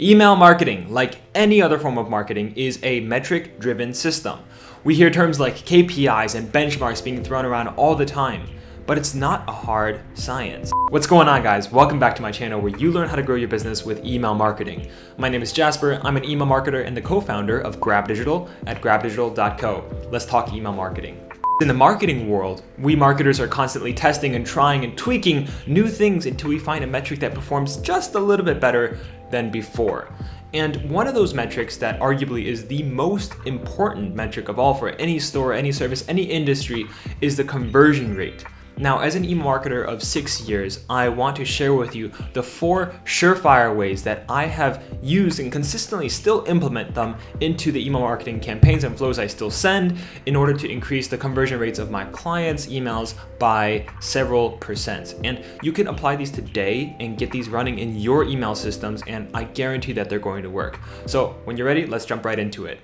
Email marketing, like any other form of marketing, is a metric-driven system. We hear terms like KPIs and benchmarks being thrown around all the time, but it's not a hard science. What's going on, guys? Welcome back to my channel where you learn how to grow your business with email marketing. My name is Jasper. I'm an email marketer and the co-founder of Grab Digital at grabdigital.co. Let's talk email marketing. In the marketing world, we marketers are constantly testing and trying and tweaking new things until we find a metric that performs just a little bit better than before. And one of those metrics that arguably is the most important metric of all for any store, any service, any industry is the conversion rate. Now, as an email marketer of 6 years, I want to share with you the 4 surefire ways that I have used and consistently still implement them into the email marketing campaigns and flows I still send in order to increase the conversion rates of my clients' emails by several percent. And you can apply these today and get these running in your email systems, and I guarantee that they're going to work. So when you're ready, let's jump right into it.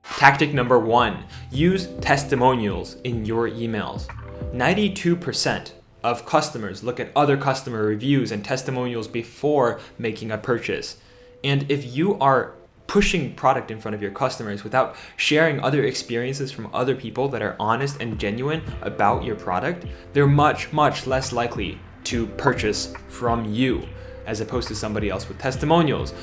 Tactic number 1, use testimonials in your emails. 92% of customers look at other customer reviews and testimonials before making a purchase. And if you are pushing product in front of your customers without sharing other experiences from other people that are honest and genuine about your product, they're much, much less likely to purchase from you as opposed to somebody else with testimonials.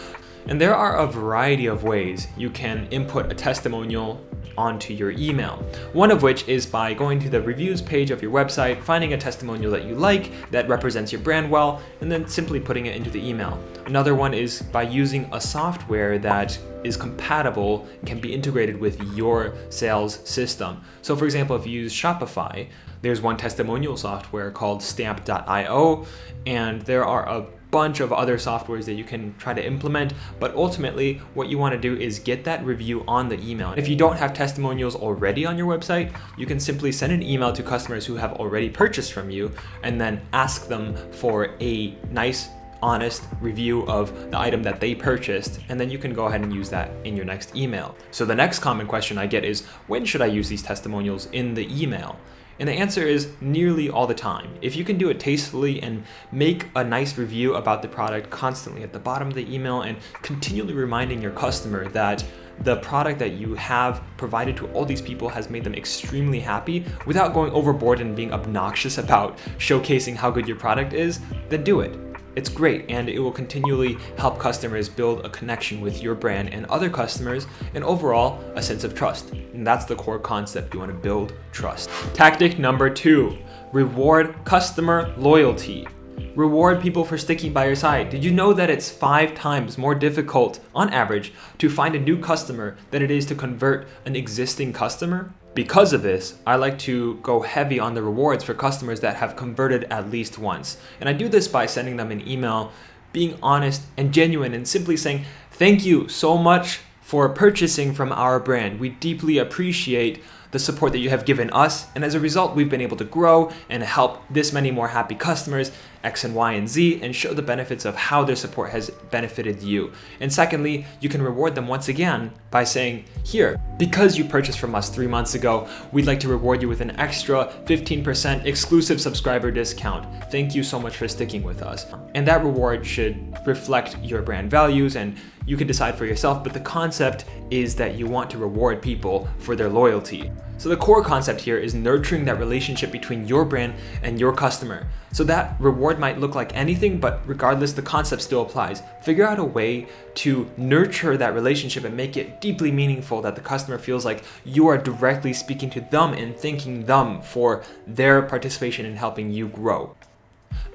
And there are a variety of ways you can input a testimonial onto your email. One of which is by going to the reviews page of your website, finding a testimonial that you like, that represents your brand well, and then simply putting it into the email. Another one is by using a software that is compatible and can be integrated with your sales system. So for example, if you use Shopify, there's one testimonial software called Stamp.io, and there are a bunch of other softwares that you can try to implement, but ultimately what you want to do is get that review on the email. If you don't have testimonials already on your website, you can simply send an email to customers who have already purchased from you and then ask them for a nice, honest review of the item that they purchased, and then you can go ahead and use that in your next email. So the next common question I get is, when should I use these testimonials in the email? And the answer is nearly all the time. If you can do it tastefully and make a nice review about the product constantly at the bottom of the email and continually reminding your customer that the product that you have provided to all these people has made them extremely happy without going overboard and being obnoxious about showcasing how good your product is, then do it. It's great, and it will continually help customers build a connection with your brand and other customers, and overall, a sense of trust. And that's the core concept. You want to build trust. Tactic number 2, reward customer loyalty. Reward people for sticking by your side. Did you know that it's 5 times more difficult, on average, to find a new customer than it is to convert an existing customer? Because of this, I like to go heavy on the rewards for customers that have converted at least once. And I do this by sending them an email, being honest and genuine, and simply saying, "Thank you so much for purchasing from our brand. We deeply appreciate the support that you have given us, and as a result, we've been able to grow and help this many more happy customers, X and Y and Z, and show the benefits of how their support has benefited you." And secondly, you can reward them once again by saying, "Here, because you purchased from us 3 months ago, we'd like to reward you with an extra 15% exclusive subscriber discount. Thank you so much for sticking with us." And that reward should reflect your brand values, and you can decide for yourself, but the concept is that you want to reward people for their loyalty. So the core concept here is nurturing that relationship between your brand and your customer. So that reward might look like anything, but regardless, the concept still applies. Figure out a way to nurture that relationship and make it deeply meaningful, that the customer feels like you are directly speaking to them and thanking them for their participation in helping you grow.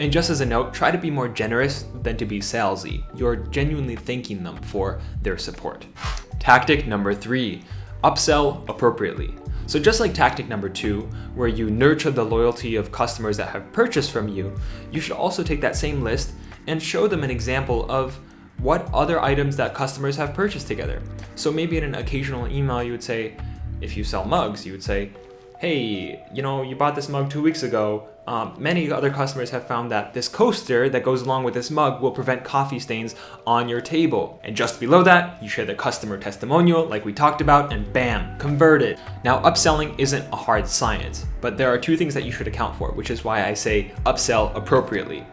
And just as a note, try to be more generous than to be salesy. You're genuinely thanking them for their support. Tactic number 3, upsell appropriately. So just like tactic number 2, where you nurture the loyalty of customers that have purchased from you, you should also take that same list and show them an example of what other items that customers have purchased together. So maybe in an occasional email, you would say, if you sell mugs, you would say, "Hey, you bought this mug 2 weeks ago. Many other customers have found that this coaster that goes along with this mug will prevent coffee stains on your table." And just below that, you share the customer testimonial like we talked about, and bam, converted. Now, upselling isn't a hard science, but there are 2 things that you should account for, which is why I say upsell appropriately.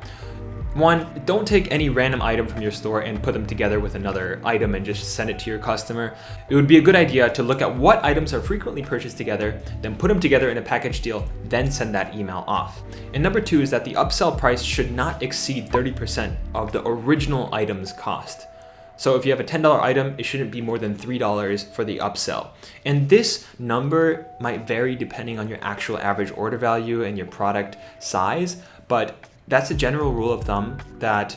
One, don't take any random item from your store and put them together with another item and just send it to your customer. It would be a good idea to look at what items are frequently purchased together, then put them together in a package deal, then send that email off. And number two is that the upsell price should not exceed 30% of the original item's cost. So if you have a $10 item, it shouldn't be more than $3 for the upsell. And this number might vary depending on your actual average order value and your product size, but that's a general rule of thumb that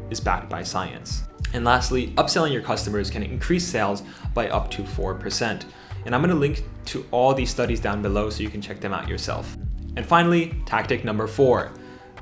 is backed by science. And lastly, upselling your customers can increase sales by up to 4%. And I'm gonna link to all these studies down below so you can check them out yourself. And finally, tactic number 4,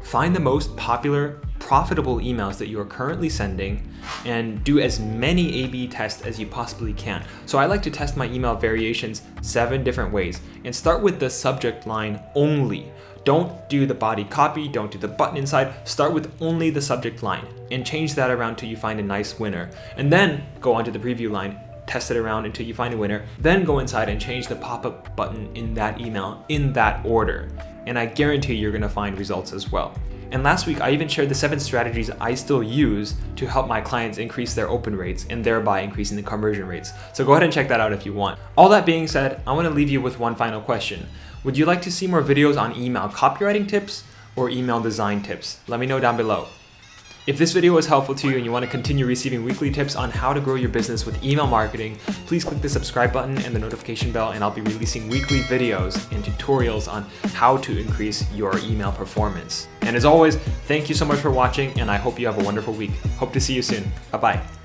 find the most popular, profitable emails that you are currently sending and do as many A/B tests as you possibly can. So I like to test my email variations 7 different ways and start with the subject line only. Don't do the body copy, don't do the button inside, start with only the subject line and change that around till you find a nice winner. And then go onto the preview line, test it around until you find a winner, then go inside and change the pop-up button in that email in that order. And I guarantee you're gonna find results as well. And last week, I even shared the 7 strategies I still use to help my clients increase their open rates and thereby increasing the conversion rates. So go ahead and check that out if you want. All that being said, I want to leave you with one final question. Would you like to see more videos on email copywriting tips or email design tips? Let me know down below. If this video was helpful to you and you want to continue receiving weekly tips on how to grow your business with email marketing, please click the subscribe button and the notification bell, and I'll be releasing weekly videos and tutorials on how to increase your email performance. And as always, thank you so much for watching, and I hope you have a wonderful week. Hope to see you soon. Bye-bye.